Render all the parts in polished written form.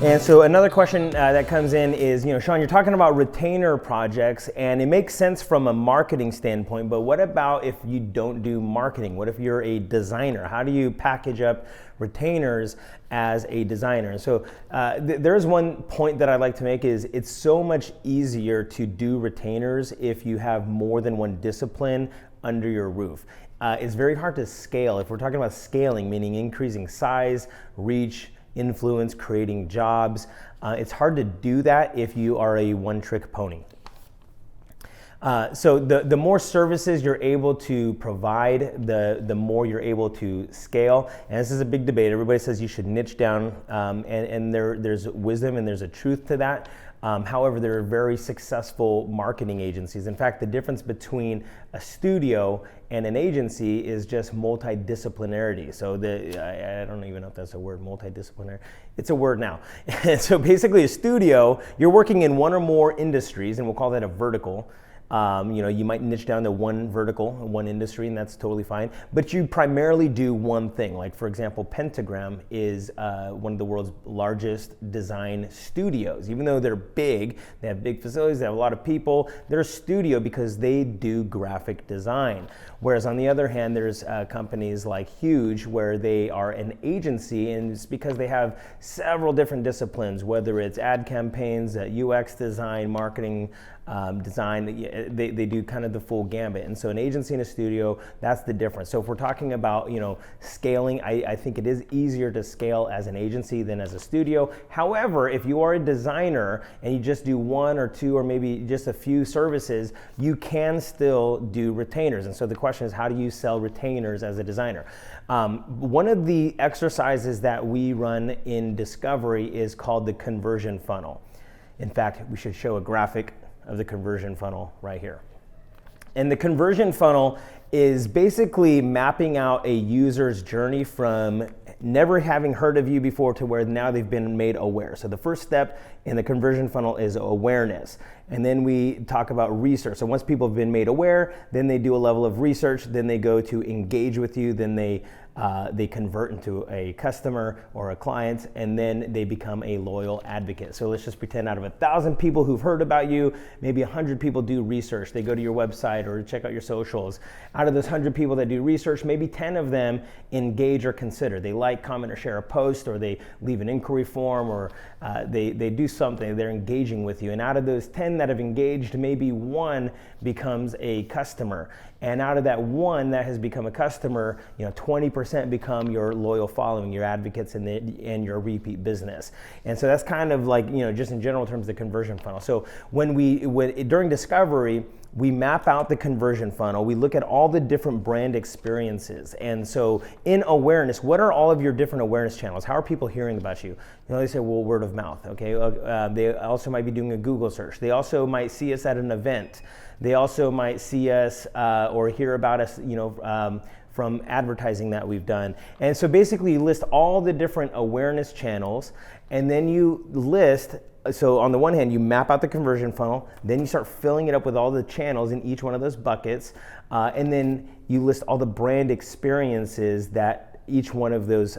And so another question that comes in is, Sean, you're talking about retainer projects, and it makes sense from a marketing standpoint, but what about if you don't do marketing? What if you're a designer? How do you package up retainers as a designer? And so there's one point that I'd like to make is it's so much easier to do retainers if you have more than one discipline under your roof. It's very hard to scale. If we're talking about scaling, meaning increasing size, reach, influence, creating jobs, it's hard to do that if you are a one-trick pony. So the more services you're able to provide, the more you're able to scale. And this is a big debate. Everybody says you should niche down, and there's wisdom and there's a truth to that. However, there are very successful marketing agencies. In fact, the difference between a studio and an agency is just multidisciplinarity. So I don't even know if that's a word, multidisciplinary. It's a word now. So basically a studio, you're working in one or more industries, and we'll call that a vertical. You might niche down to one vertical, one industry, and that's totally fine. But you primarily do one thing. Like, for example, Pentagram is one of the world's largest design studios. Even though they're big, they have big facilities, they have a lot of people, they're a studio because they do graphic design. Whereas on the other hand, there's companies like Huge where they are an agency, and it's because they have several different disciplines, whether it's ad campaigns, UX design, marketing, design, they do kind of the full gambit. And so an agency and a studio, that's the difference. So if we're talking about, scaling, I think it is easier to scale as an agency than as a studio. However, if you are a designer and you just do one or two or maybe just a few services, you can still do retainers. And so the question is, how do you sell retainers as a designer? One of the exercises that we run in Discovery is called the conversion funnel. In fact, we should show a graphic of the conversion funnel right here. And the conversion funnel is basically mapping out a user's journey from never having heard of you before to where now they've been made aware. So the first step in the conversion funnel is awareness. And then we talk about research. So once people have been made aware, then they do a level of research, then they go to engage with you, then they convert into a customer or a client, and then they become a loyal advocate. So let's just pretend out of 1,000 people who've heard about you, maybe 100 people do research. They go to your website or check out your socials. Out of those 100 people that do research, maybe 10 of them engage or consider. They like, comment, or share a post, or they leave an inquiry form, or they do something. They're engaging with you. And out of those 10 that have engaged, maybe one becomes a customer. And out of that one that has become a customer, 20% become your loyal following, your advocates, and your repeat business. And so that's kind of like, just in general terms, the conversion funnel. So during Discovery, we map out the conversion funnel. We look at all the different brand experiences. And so in awareness, what are all of your different awareness channels? How are people hearing about you? They say, well, word of mouth, okay? They also might be doing a Google search. They also might see us at an event. They also might see us or hear about us, from advertising that we've done. And so basically you list all the different awareness channels, and then you list, so on the one hand, you map out the conversion funnel, then you start filling it up with all the channels in each one of those buckets, and then you list all the brand experiences that each one of those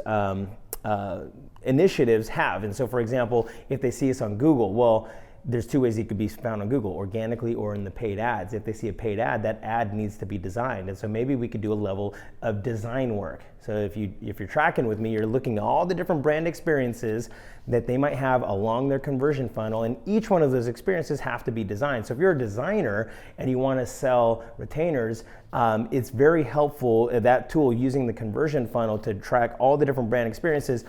initiatives have. And so for example, if they see us on Google, well, there's two ways it could be found on Google, organically or in the paid ads. If they see a paid ad, that ad needs to be designed. And so maybe we could do a level of design work. So if you're tracking with me, you're looking at all the different brand experiences that they might have along their conversion funnel, and each one of those experiences have to be designed. So if you're a designer and you want to sell retainers, it's very helpful, that tool using the conversion funnel to track all the different brand experiences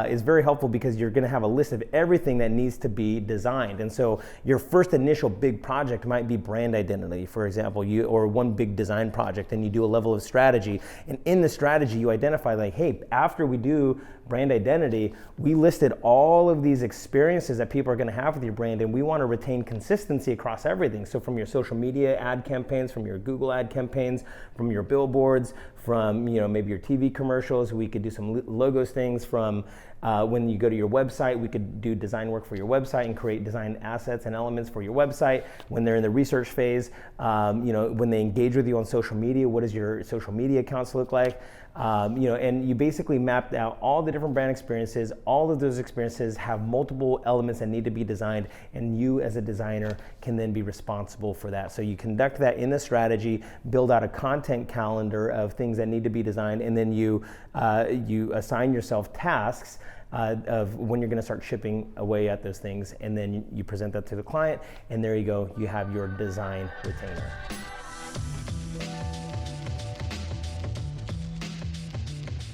is very helpful because you're going to have a list of everything that needs to be designed. And so your first initial big project might be brand identity, for example, or one big design project, and you do a level of strategy. And in the strategy, you identify like, hey, after we do brand identity, we listed all of these experiences that people are going to have with your brand, and we want to retain consistency across everything. So from your social media ad campaigns, from your Google ad campaigns, campaigns, from your billboards, from maybe your TV commercials. We could do some logos things from when you go to your website. We could do design work for your website and create design assets and elements for your website. When they're in the research phase, when they engage with you on social media, what does your social media accounts look like? And you basically mapped out all the different brand experiences. All of those experiences have multiple elements that need to be designed, and you as a designer can then be responsible for that. So you conduct that in the strategy, build out a content calendar of things that need to be designed, and then you assign yourself tasks of when you're going to start chipping away at those things, and then you present that to the client, and there you go, you have your design retainer.